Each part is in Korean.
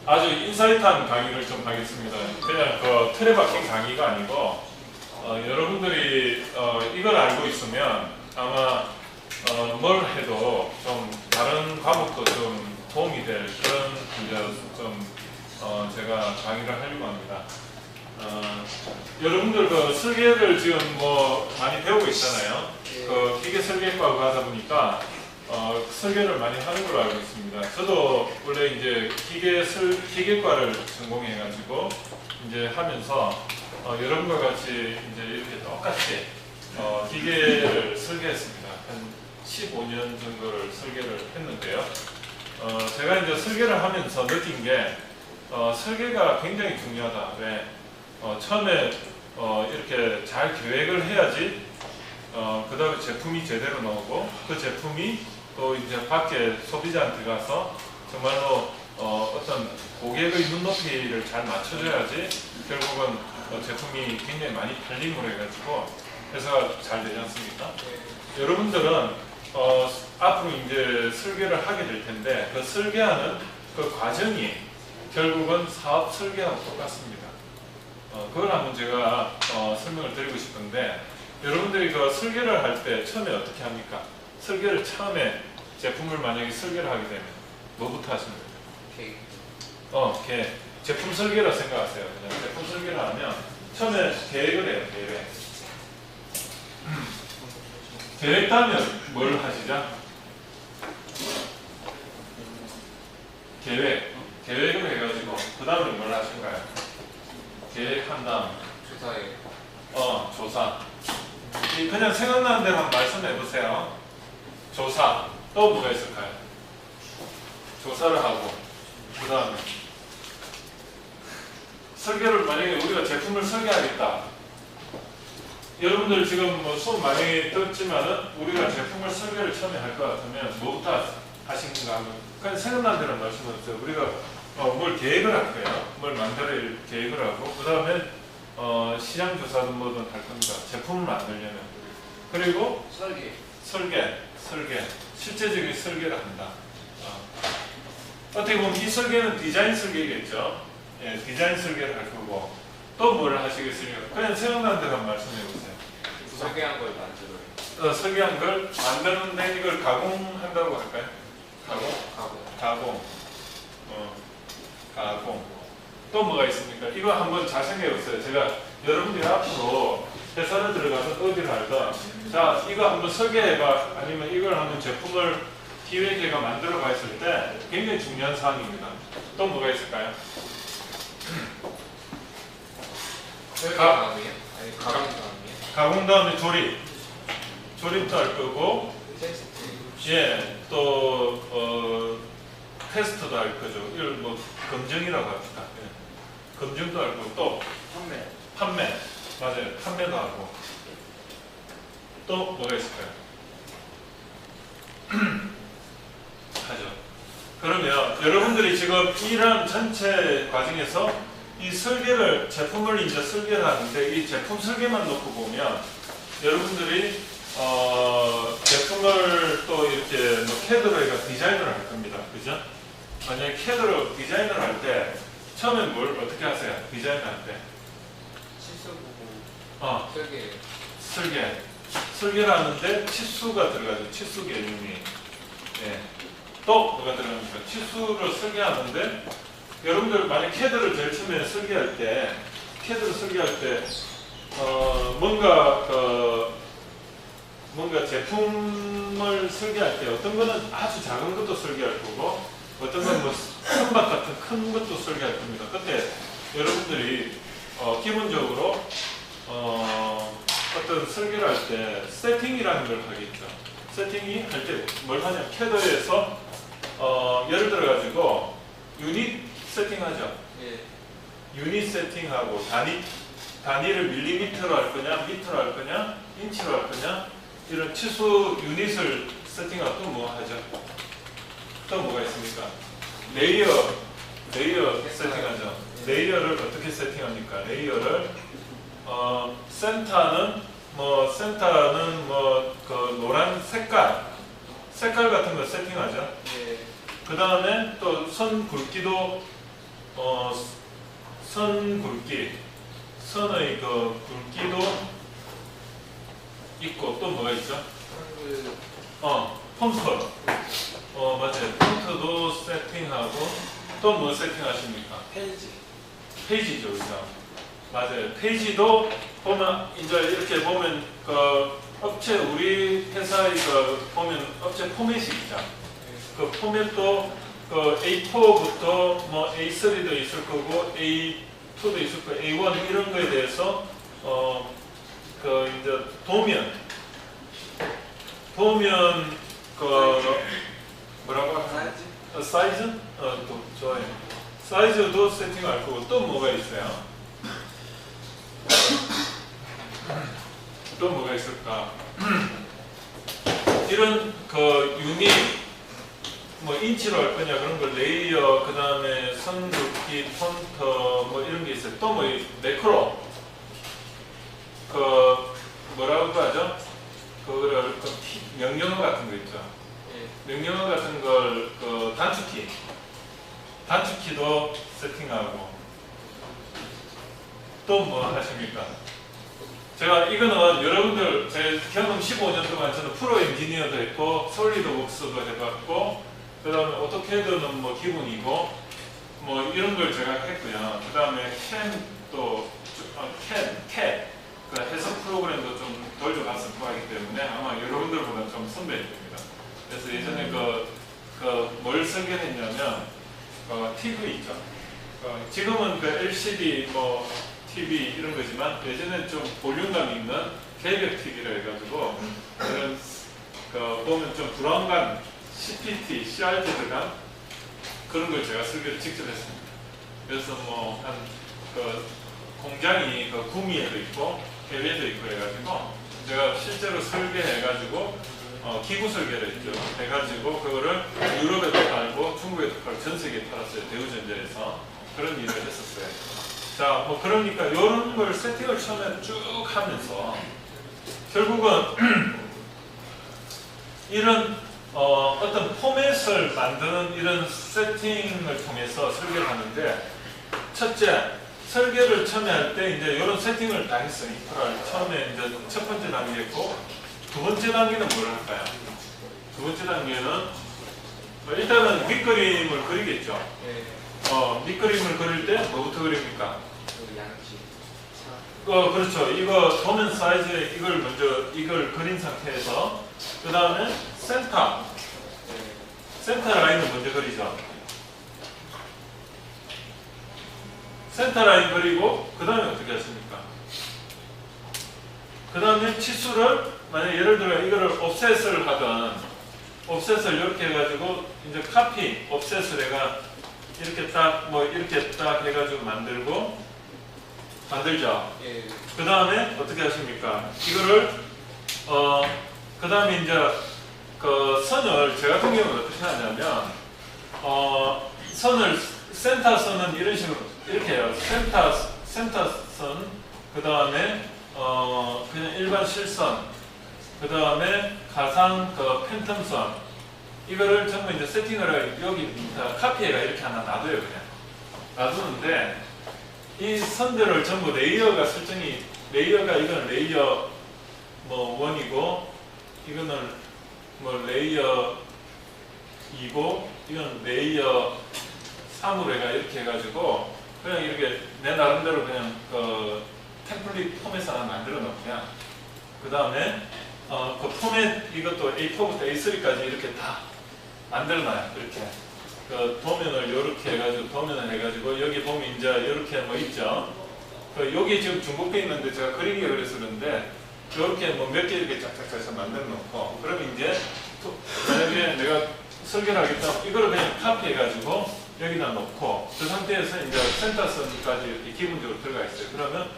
아주 인사이트한 강의를 좀 하겠습니다. 그냥 그 틀에 박힌 강의가 아니고 여러분들이 이걸 알고 있으면 아마 뭘 해도 좀 다른 과목도 좀 도움이 될 그런 이제 좀 제가 강의를 하려고 합니다. 여러분들 그 설계를 지금 뭐 많이 배우고 있잖아요. 그 기계 설계과고 하다 보니까 설계를 많이 하는 걸로 알고 있습니다. 저도 원래 이제 기계과를 전공해가지고 이제 하면서 여러분과 같이 이제 이렇게 똑같이 기계를 설계했습니다. 한 15년 정도를 설계를 했는데요. 제가 이제 설계를 하면서 느낀 게 설계가 굉장히 중요하다. 왜? 처음에 이렇게 잘 계획을 해야지 그 다음에 제품이 제대로 나오고 그 제품이 또 이제 밖에 소비자한테 가서 정말로 어떤 고객의 눈높이를 잘 맞춰줘야지 결국은 제품이 굉장히 많이 팔림으로 해가지고 회사가 잘 되지 않습니까? 여러분들은 앞으로 이제 설계를 하게 될 텐데 그 설계하는 그 과정이 결국은 사업 설계하고 똑같습니다. 그걸 한번 제가 설명을 드리고 싶은데 여러분들이 그 설계를 할 때 처음에 어떻게 합니까? 설계를 처음에 제품을 만약에 설계를 하게 되면 뭐부터 하시는 거예요? 계획. 제품 설계라 생각하세요. 그냥 제품 설계를 하면 처음에 계획을 해요. 계획 다음에 뭘 하시죠? 계획을 해가지고 그 다음에 뭘 하신가요? 계획한 다음 조사해요. 조사. 그냥 생각나는 대로 한번 말씀해 보세요. 조사. 또 뭐가 있을까요? 조사를 하고 그 다음에 설계를 만약에 우리가 제품을 설계하겠다. 여러분들 지금 뭐 수업 많이 듣지만은 우리가 제품을 설계를 처음에 할 것 같으면 뭐부터 하시는가 하면 그냥 생각나는 대로 말씀해 주세요. 우리가 뭘 계획을 할 거예요. 뭘 만들 계획을 하고 그 다음에 시장 조사든 뭐든 할 겁니다. 제품을 만들려면. 그리고 설계. 실제적인 설계를 한다. 어떻게 보면 이 설계는 디자인 설계겠죠. 예, 디자인 설계를 할 거고 또 뭘 하시겠습니까? 그냥 생각나는 대로 말씀해 보세요. 설계한 걸 만들어요. 설계한 걸 만드는데 이걸 가공한다고 할까요? 가공. 가공. 또 뭐가 있습니까? 이거 한번 잘 생각해 보세요. 제가 여러분들이 앞으로 회사를 들어가서 어디를 할까? 자, 이거 한번 설계해봐. 아니면 이걸 한번 제품을 기획해가 만들어 봤을 때 굉장히 중요한 사항입니다. 또 뭐가 있을까요? 다음이요? 아니 가공 다음이요? 가공 다음에 조립. 조립도 할 거고, 예, 또 테스트도 할 거죠. 이걸 뭐 검증이라고 합시다. 예. 검증도 할 거고 또 판매. 맞아요. 판매도 하고. 또 뭐가 있을까요? 하죠. 그러면 여러분들이 지금 이런 전체 과정에서 이 설계를 제품을 이제 설계를 하는데 이 제품 설계만 놓고 보면 여러분들이 제품을 또 이렇게 뭐 CAD로 해가 디자인을 할 겁니다. 그죠? 만약에 CAD로 디자인을 할 때 처음엔 뭘 어떻게 하세요? 디자인 할 때? 치수 보고 설계를 하는데 치수가 들어가죠. 치수 개념이. 예. 또 뭐가 들어갑니까? 치수를 설계하는데 여러분들 만약 CAD를 제일 처음에 설계할 때 뭔가 제품을 설계할 때 어떤 거는 아주 작은 것도 설계할 거고 어떤 건 뭐 선박 같은 큰 것도 설계할 겁니다. 그때 여러분들이 기본적으로 어떤 설계를 할 때 세팅이라는 걸 하겠죠. 세팅이 할 때 뭘 하냐? CAD에서 예를 들어 가지고 유닛 세팅하죠. 예. 유닛 세팅하고 단위를 밀리미터로 할 거냐, 미터로 할 거냐, 인치로 할 거냐 이런 치수 유닛을 세팅하고 또 뭐 하죠? 또 뭐가 있습니까? 레이어 세팅하죠. 레이어를 어떻게 세팅합니까? 레이어를 센터는 그 노란 색깔 같은 거 세팅하죠. 예. 그 다음에 또 선 굵기도 선 굵기, 선의 그 굵기도 있고 또 뭐가 있죠? 폰트. 맞아요. 폰트도 세팅하고 또 뭐 세팅하십니까? 페이지죠, 그죠? 맞아요. 페이지도 보면 이제 이렇게 보면 그 업체 우리 회사의 그 보면 업체 포맷이 있죠. 그 포맷도 그 A4부터 뭐 A3도 있을 거고 A2도 있을 거고 A1 이런 거에 대해서 그 이제 도면 그 뭐라고 하나? 사이즈? 또 좋아요. 사이즈도 세팅할 거고 또 뭐가 있어요? 또 뭐가 있을까? 이런 그 유닛 뭐 인치로 할 거냐 그런 걸 레이어 그 다음에 선 굵기 폰트 뭐 이런 게 있어요. 또 뭐 매크로 그 뭐라고 하죠? 그거를 그 명령어 같은 거 있죠. 명령어 같은 걸 그 단축키도 세팅하고 또 뭐 하십니까? 제가 이거는 여러분들 제 경험 15년 동안 저는 프로 엔지니어도 했고 솔리드웍스도 해봤고 그 다음에 오토캐드는 뭐 기본이고 뭐 이런 걸 제가 했고요. 그 다음에 캔도 캣 그 해석 프로그램도 좀 돌려봤을 거기 때문에 아마 여러분들보다 좀 선배입니다. 그래서 예전에 뭘 설계했냐면 TV 있죠. 지금은 그 LCD 뭐 TV 이런 거지만 예전에 좀 볼륨감 있는 계벽 TV라 해가지고 그런 보면 좀 브라운관 CPT, CRT 들어간 그런 걸 제가 설계를 직접 했습니다. 그래서 뭐 한 공장이 구미에도 있고 해외에도 있고 해가지고 제가 실제로 설계해가지고 기구 설계를 했죠. 해가지고 그거를 유럽에도 팔고 중국에도 팔고 전 세계에 팔았어요. 대우전자에서 그런 일을 했었어요. 자, 뭐 그러니까 이런 걸 세팅을 처음에 쭉 하면서 결국은 이런 어떤 포맷을 만드는 이런 세팅을 통해서 설계를 하는데 첫째 설계를 처음에 할 때 이제 이런 세팅을 다 했어요. 처음에 이제 첫 번째 단계였고 두 번째 단계는 뭘 할까요? 두 번째 단계는 일단은 밑그림을 그리겠죠. 밑그림을 그릴 때 뭐부터 그립니까? 그렇죠. 이거 도면 사이즈에 이걸 먼저 그린 상태에서 그 다음에 센터 라인을 먼저 그리죠. 센터 라인 그리고 그 다음에 어떻게 하십니까? 그 다음에 치수를 만약 예를 들어 이거를 옵셋을 하든 옵셋을 이렇게 해가지고 이제 카피 옵셋을 해가 이렇게 딱 이렇게 딱 해가지고 만들죠. 그 다음에 어떻게 하십니까? 이거를 그 다음에 이제 그 선을 제 같은 경우는 어떻게 하냐면 센터 선은 이런 식으로 이렇게 해요. 센터 선, 그 다음에 그냥 일반 실선, 그 다음에 가상 팬텀 선 이거를 전부 이제 세팅을 여기 카피해가 이렇게 하나 놔둬요. 그냥 놔두는데 이 선들을 전부 레이어가 설정이 이거는 레이어 뭐 1이고 이거는 뭐 레이어 2고 이건 레이어 3으로 이렇게 해가지고 그냥 이렇게 내 나름대로 그냥 템플릿 포맷 하나 만들어 놓고요. 그 다음에 그 포맷 이것도 A4부터 A3까지 이렇게 다 만들어 놔요. 이렇게 도면을 이렇게 해가지고 여기 보면 이제 이렇게 뭐 있죠. 여기 지금 중복돼 있는데 제가 그리기가 그래서 그런데 이렇게 뭐 몇 개 이렇게 짝짝짝 만들어 놓고 그러면 이제 만약에 내가 설계를 하겠다 이거를 그냥 카피해가지고 여기다 놓고 그 상태에서 이제 센터선까지 이렇게 기본적으로 들어가 있어요. 그러면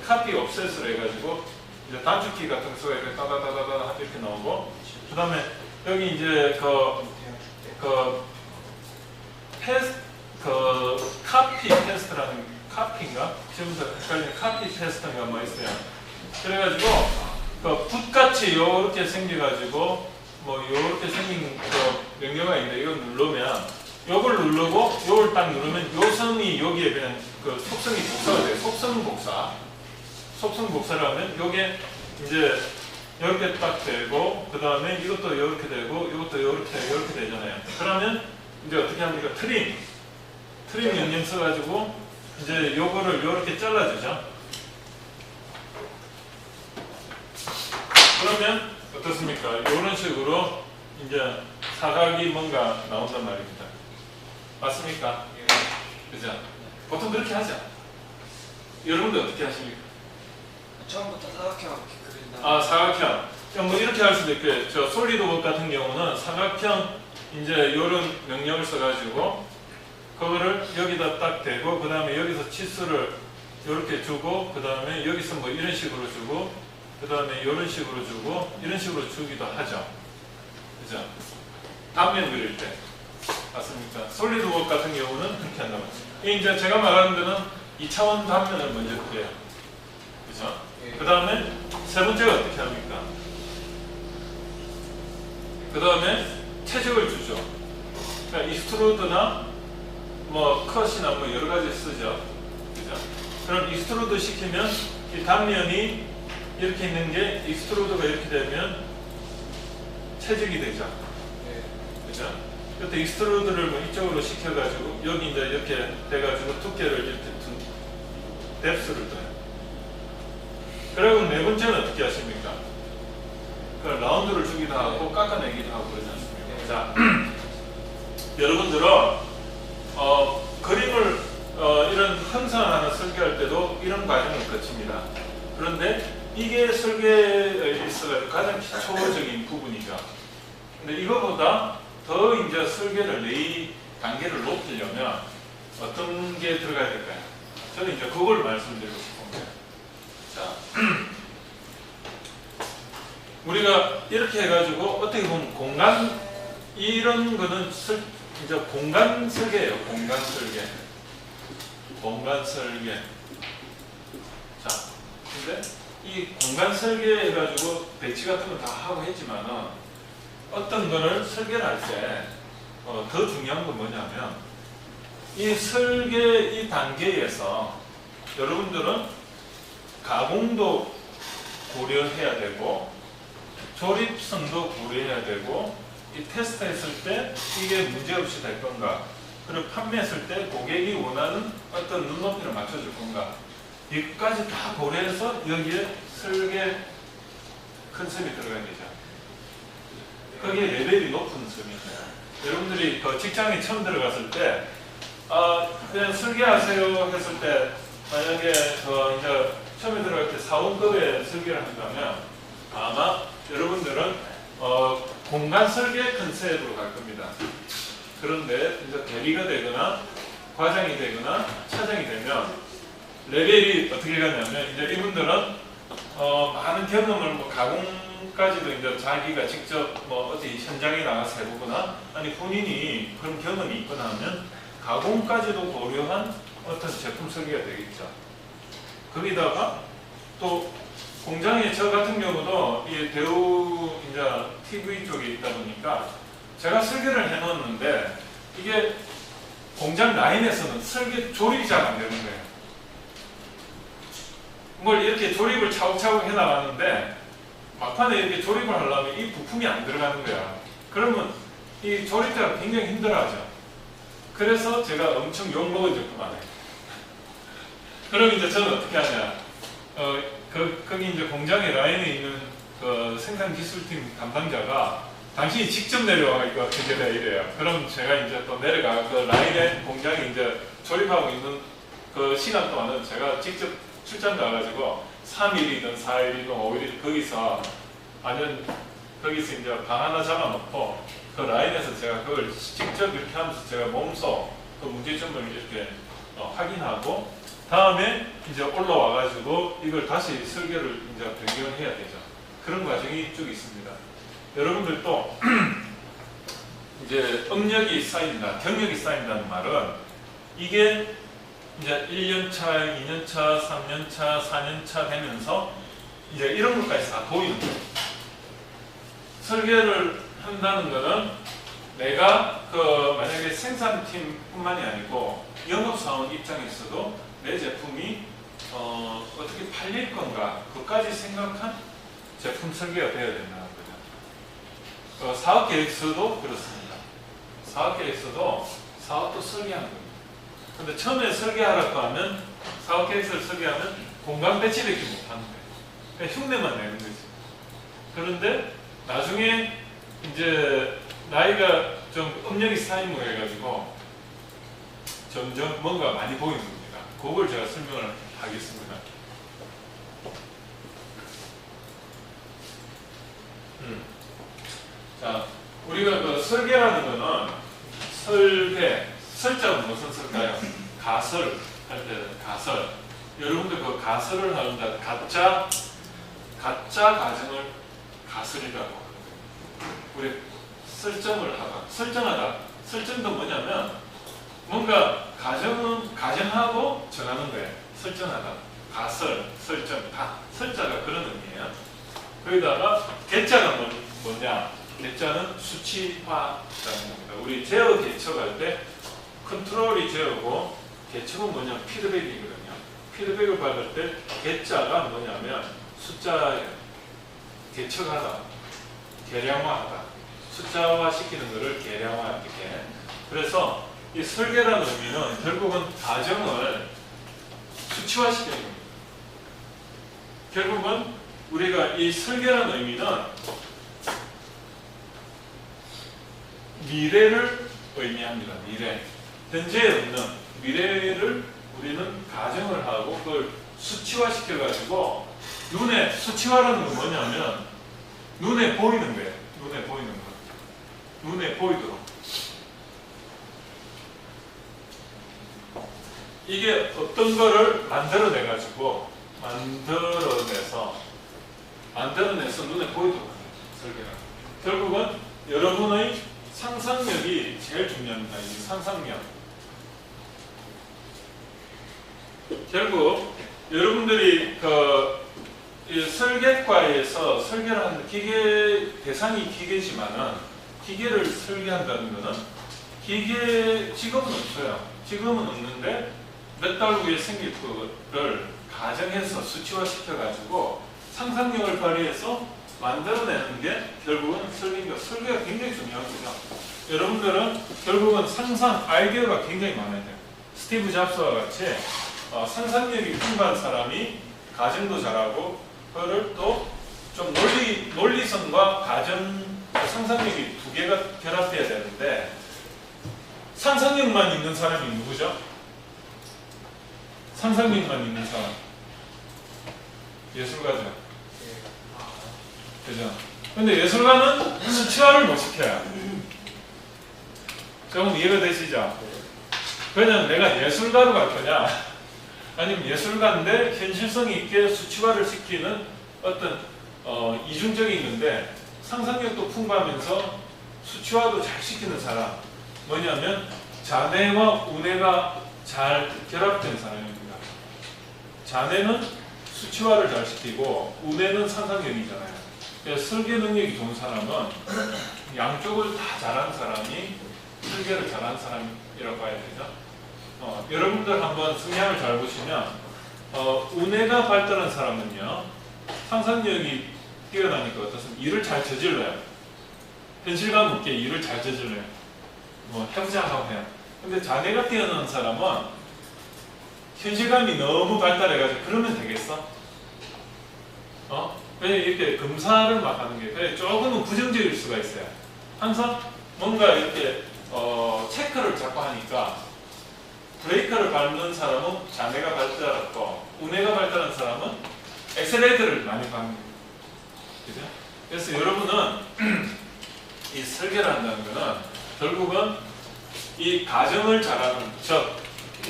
카피 옵셋을 해가지고 이제 단축키 같은 수가 이렇게 따다다다다 이렇게 나오고 그 다음에 여기 이제 카피 테스트라는 카피인가? 지금부터 헷갈리는 카피 테스트인가 뭐 있어요. 그래가지고 붓같이 이렇게 생겨가지고 뭐 이렇게 생긴 명령어가 있는데 이걸 누르면 요걸 누르고 요걸 F4를 딱 누르면 요 선이 여기에 그냥 그 속성이 복사가 돼요. 속성 복사. 속성 복사를 하면 요게 이제 이렇게 딱 되고 그 다음에 이것도 이렇게 되고 이것도 이렇게 되잖아요. 그러면 이제 어떻게 합니까? 트림 명령 써가지고 이제 요거를 이렇게 잘라주죠. 그러면 어떻습니까? 이런 식으로 이제 사각이 뭔가 나온단 말입니다. 맞습니까? 그죠? 보통 그렇게 하죠. 여러분들 어떻게 하십니까? 처음부터 사각형 그린다. 아, 사각형. 뭐 이렇게 할 수도 있고요. 저 솔리드웍 같은 경우는 사각형 이제 요런 명령을 써가지고 그거를 여기다 딱 대고 그 다음에 여기서 치수를 이렇게 주고 그 다음에 여기서 뭐 이런 식으로 주고 그 다음에 이런 식으로 주고 이런 식으로 주기도 하죠. 그죠? 단면 그릴 때 맞습니까? 솔리드웍 같은 경우는 그렇게 한단 말이에요. 이제 제가 말하는 데는 2차원 단면을 먼저 그려요. 그죠? 그 다음에 세 번째가 어떻게 합니까? 그 다음에 채적을 주죠. 그러니까 익스트루드나 뭐 컷이나 뭐 여러 가지 쓰죠. 그죠? 그럼 익스트루드 시키면 이 단면이 이렇게 있는 게 익스트루드가 이렇게 되면 채적이 되죠. 그죠? 그때 익스트루드를 뭐 이쪽으로 시켜가지고 여기 이제 이렇게 돼가지고 두께를 이렇게 뎁스를 둬요. 그리고 네 번째는 어떻게 하십니까? 그 라운드를 주기도 하고 깎아내기도 하고 그러지 않습니까? 자, 여러분들은 그림을 이런 형상하나 설계할 때도 이런 과정을 거칩니다. 그런데 이게 설계에 있어서 가장 기초적인 부분이죠. 근데 이거보다 더 이제 설계를 단계를 높이려면 어떤 게 들어가야 될까요? 저는 이제 그걸 말씀드리고 싶습니다. 자, 우리가 이렇게 해가지고 어떻게 보면 공간 이런 거는 이제 공간 설계예요. 공간 설계. 자, 근데 이 공간 설계 해가지고 배치 같은 거 다 하고 했지만은 어떤 거를 설계를 할 때 더 중요한 건 뭐냐면 이 설계 이 단계에서 여러분들은 가공도 고려해야 되고 조립성도 고려해야 되고 이 테스트했을 때 이게 문제없이 될 건가 그리고 판매했을 때 고객이 원하는 어떤 눈높이를 맞춰줄 건가 이것까지 다 고려해서 여기에 설계 컨셉이 들어가야 되죠. 그게 레벨이 높은 점입니다. 여러분들이 그 직장에 처음 들어갔을 때 그냥 설계하세요 했을 때 만약에 이제 처음에 들어갈 때 사원급에 설계를 한다면 아마 여러분들은 공간 설계 컨셉으로 갈 겁니다. 그런데 이제 대리가 되거나 과장이 되거나 차장이 되면 레벨이 어떻게 가냐면 이제 이분들은 많은 경험을 뭐 가공까지도 이제 자기가 직접 뭐 어디 현장에 나가서 해보거나 아니 본인이 그런 경험이 있거나 하면 가공까지도 고려한 어떤 제품 설계가 되겠죠. 거기다가 또 공장에 저 같은 경우도 이 대우 이제 TV 쪽에 있다 보니까 제가 설계를 해놓았는데 이게 공장 라인에서는 설계 조립이 잘 안 되는 거예요. 뭘 이렇게 조립을 차곡차곡 해나가는데 막판에 이렇게 조립을 하려면 이 부품이 안 들어가는 거야. 그러면 이 조립자가 굉장히 힘들어하죠. 그래서 제가 엄청 욕먹은 적도 많아요. 그럼 이제 저는 어떻게 하냐. 거기 이제 공장의 라인에 있는 그 생산기술팀 담당자가 당신이 직접 내려와 이거 어떻게 돼 이래요. 그럼 제가 이제 또 내려가 그 라인에 공장에 이제 조립하고 있는 그 시간 동안은 제가 직접 출장 가가지고 3일이든 4일이든 5일이든 거기서 완전 거기서 이제 방 하나 잡아놓고 그 라인에서 제가 그걸 직접 이렇게 하면서 제가 몸소 그 문제점을 이렇게 확인하고 다음에 이제 올라와가지고 이걸 다시 설계를 이제 변경해야 되죠. 그런 과정이 쭉 있습니다. 여러분들도 이제 업력이 쌓인다, 경력이 쌓인다는 말은 이게 이제 1년차, 2년차, 3년차, 4년차 되면서 이제 이런 것까지 다 보이는 거예요. 설계를 한다는 거는 내가 그 만약에 생산팀뿐만이 아니고 영업사원 입장에서도 내 제품이 어떻게 팔릴 건가 그까지 생각한 제품 설계가 되어야 된다는 거죠. 사업계획서도 그렇습니다. 사업계획서도 사업도 설계하는 겁니다. 근데 처음에 설계하라고 하면 사업계획서를 설계하면 공간 배치밖에 못하는 거예요. 그냥 흉내만 내는 거지. 그런데 나중에 이제 나이가 좀 업력이 쌓이고 해가지고 점점 뭔가 많이 보이는 겁니다. 그걸 제가 설명을 하겠습니다. 자, 우리가 그 설계라는 거는 설자는 무슨 설까요? 가설 할 때는 가설. 여러분들 그 가설을 한다. 가짜 가정을 가설이라고 하거든요. 우리 설정을 하다, 설정하다. 설정도 뭐냐면 뭔가 가정하고 정하는 거예요. 설정하다. 가설, 설정, 다 설자가 그런 의미예요. 거기다가 개자가 뭐냐? 개자는 수치화라는 겁니다. 우리 제어 개척할 때 컨트롤이 제어고 개척은 뭐냐? 피드백이거든요. 피드백을 받을 때 개자가 뭐냐면 숫자예요. 개척하다, 계량화하다, 숫자화 시키는 것을 계량화 이렇게. 그래서 이 설계라는 의미는 결국은 가정을 수치화시키는 겁니다. 결국은 우리가 이 설계라는 의미는 미래를 의미합니다. 미래. 현재에 없는 미래를 우리는 가정을 하고 그걸 수치화시켜가지고 눈에 수치화라는 건 뭐냐면 눈에 보이는 거예요. 눈에 보이는 거. 눈에 보이도록. 이게 어떤 거를 만들어내가지고 만들어내서 눈에 보이도록 합니다. 설계가. 결국은 여러분의 상상력이 제일 중요합니다. 이 상상력. 결국 여러분들이 이 설계과에서 설계를 하는 대상이 기계지만은 기계를 설계한다는 것은 지금은 없어요. 지금은 없는데 몇 달 후에 생길 거를 가정해서 수치화시켜가지고 상상력을 발휘해서 만들어내는 게 결국은 설계가 굉장히 중요한 거죠. 여러분들은 결국은 아이디어가 굉장히 많아야 돼요. 스티브 잡스와 같이 상상력이 풍부한 사람이 가정도 잘하고 그거를 또 좀 논리성과 상상력이 두 개가 결합돼야 되는데 상상력만 있는 사람이 누구죠? 상상력만 있는 사람 예술가죠. 그죠? 근데 예술가는 수치화를 못 시켜요. 조금 이해가 되시죠? 그냥 내가 예술가로 갈 거냐 아니면 예술가인데 현실성 있게 수치화를 시키는 어떤 이중적이 있는데 상상력도 풍부하면서 수치화도 잘 시키는 사람 뭐냐면 자뇌와 우뇌가 잘 결합된 사람입니다. 자뇌는 수치화를 잘 시키고 우뇌는 상상력이잖아요. 그래서 설계 능력이 좋은 사람은 양쪽을 다 잘하는 사람이 설계를 잘하는 사람이라고 봐야 되죠. 여러분들 한번 성향을 잘 보시면 우뇌가 발달한 사람은요 상상력이 뛰어나니까 어떻습니까? 일을 잘 저질러요. 현실감 있게 일을 잘 저질러요. 뭐 해보자 하고 해요. 근데 자뇌가 뛰어난 사람은 현실감이 너무 발달해가지고 그러면 되겠어? 그냥 이렇게 검사를 막 하는 게 그래 조금은 부정적일 수가 있어요. 항상 뭔가 이렇게 체크를 자꾸 하니까 브레이크를 밟는 사람은 자뇌가 발달했고 우뇌가 발달한 사람은 엑셀레이터를 많이 밟는 거예요. 그죠? 그래서 여러분은 이 설계를 한다는 것은 결국은 이 가정을 잘하는 즉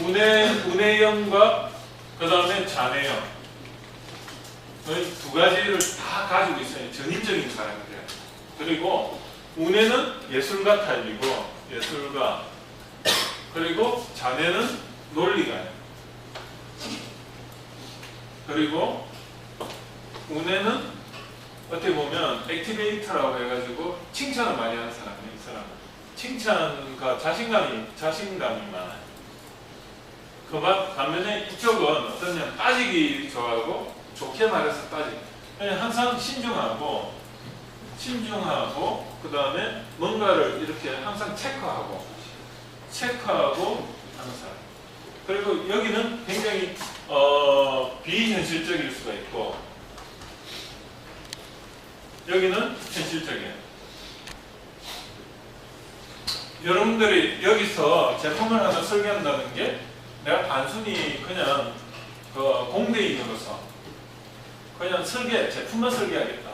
우뇌형과 그 다음에 자뇌형 두 가지를 다 가지고 있어요. 전인적인 사람이 돼요. 그리고 우뇌는 예술가 타입이고 예술가 그리고 자뇌는 논리가요. 그리고 우뇌는 어떻게 보면 액티베이터라고 해가지고 칭찬을 많이 하는 사람이에요. 이 사람은 칭찬과 자신감이 많아요. 그 반면에 이쪽은 어떠냐, 빠지기 좋아하고, 좋게 말해서 빠지기. 그냥 항상 신중하고, 그 다음에 뭔가를 이렇게 항상 체크하고 하는 사람. 그리고 여기는 굉장히 비현실적일 수가 있고, 여기는 현실적이에요. 여러분들이 여기서 제품을 하나 설계한다는 게 내가 단순히 그냥 공대인으로서 그냥 제품만 설계하겠다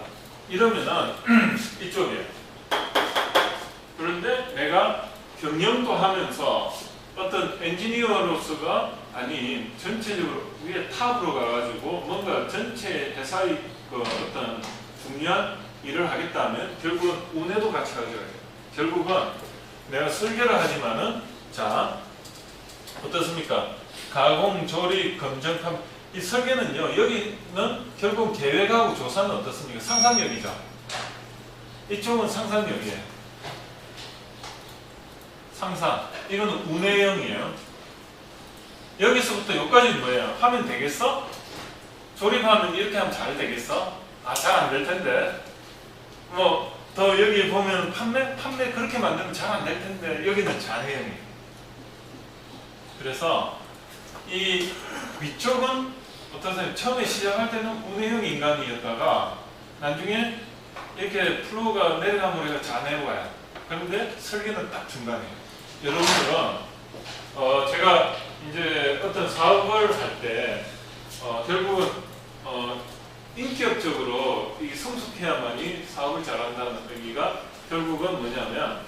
이러면은 이쪽이에요. 그런데 내가 경영도 하면서 어떤 엔지니어로서가 아닌 전체적으로 위에 탑으로 가가지고 뭔가 전체 회사의 어떤 중요한 일을 하겠다 하면 결국은 운에도 같이 가져가야 돼요. 결국은 내가 설계를 하지만은, 자, 어떻습니까? 가공, 조립, 검정, 이 설계는요, 여기는 결국 계획하고 조사는 어떻습니까? 상상력이죠. 이쪽은 상상력이에요. 상상. 이거는 운해형이에요. 여기서부터 여기까지는 뭐예요? 하면 되겠어? 조립하면 이렇게 하면 잘 되겠어? 아, 잘 안 될 텐데. 더 여기 보면 판매 그렇게 만들면 잘 안 될 텐데, 여기는 잔해형이에요. 그래서 이 위쪽은 어떠세요? 처음에 시작할 때는 운해형 인간이었다가 나중에 이렇게 플로우가 내려가면 우리가 잔해로 가요. 그런데 설계는 딱 중간이에요. 여러분들은 제가 이제 어떤 사업을 할 때 결국은 인격적으로 이 성숙해야만이 사업을 잘한다는 의미가 결국은 뭐냐면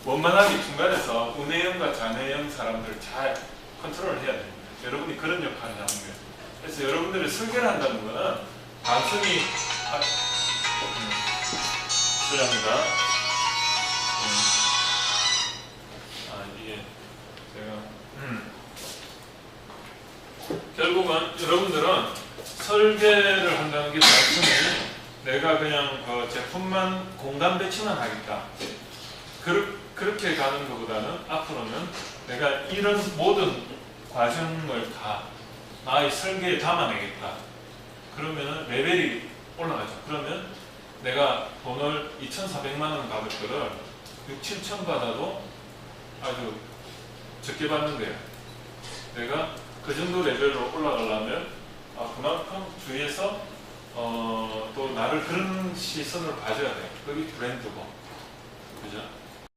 원만하게 중간에서 운해형 잔해형 사람들을 잘 컨트롤을 해야 됩니다. 여러분이 그런 역할을 하는 거예요. 그래서 여러분들이 설계를 한다는 거는 단순히 실례합니다. 이게 제가 결국은 여러분들은 설계를 한다는 게 단순히 내가 그냥 제품만 공간 배치만 하겠다. 그렇게 가는 것보다는 앞으로는 내가 이런 모든 과정을 다 나의 설계에 담아내겠다. 그러면은 레벨이 올라가죠. 그러면 내가 돈을 2,400만 원 받을 거를 6, 7천 받아도 아주 적게 받는 거예요. 내가 그 정도 레벨로 올라가려면 그만큼 주위에서 또 나를 그런 시선으로 봐줘야 돼요. 그게 브랜드고, 그죠?